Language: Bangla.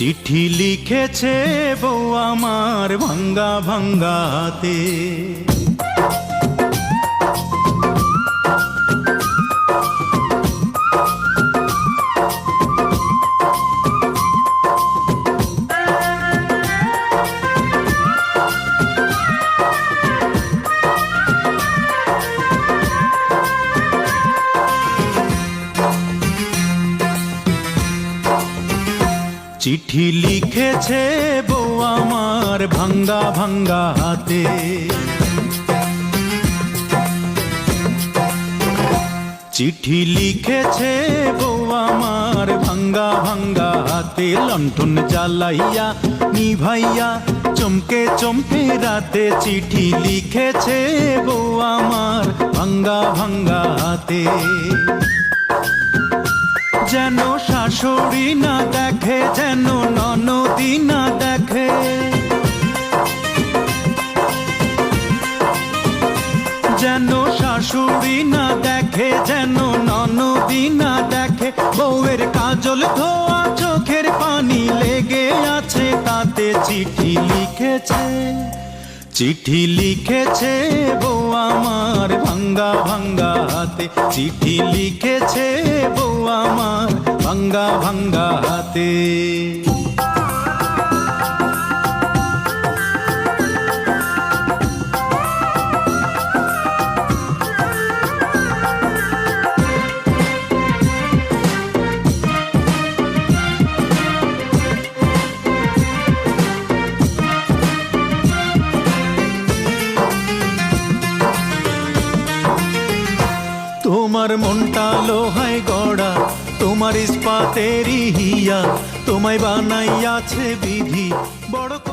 চিঠি লিখেছে বউ আমার ভাঙ্গা ভাঙ্গা হাতে। চিঠি লিখেছে বউ আমার ভাঙ্গা ভাঙ্গা হাতে। চিঠি লিখেছে বউ আমার ভাঙ্গা ভাঙ্গা হাতে। লণ্ঠন জ্বালাইয়া নিভাইয়া চমকে চমকে রাতে। চিঠি লিখেছে বউ আমার ভাঙ্গা ভাঙ্গা হাতে। যেন শাশুড়ি না দেখে, যেন ননদি না দেখে, যেন শাশুড়ি না দেখে, যেন ননদি না দেখে। বউয়ের কাজল ধোয়া চোখের পানি লেগে আছে তাতে। চিঠি লিখেছে, চিঠি লিখেছে বউ আমার ভাঙ্গা ভাঙ্গা হাতে। চিঠি লিখেছে বউ আমার ভাঙ্গা ভাঙ্গা হাতে। তোমার মনটা লোহায় গড়া, তোমার ইস্পাতেরই হিয়া। তোমায় বানাইয়াছে বিধি বড়।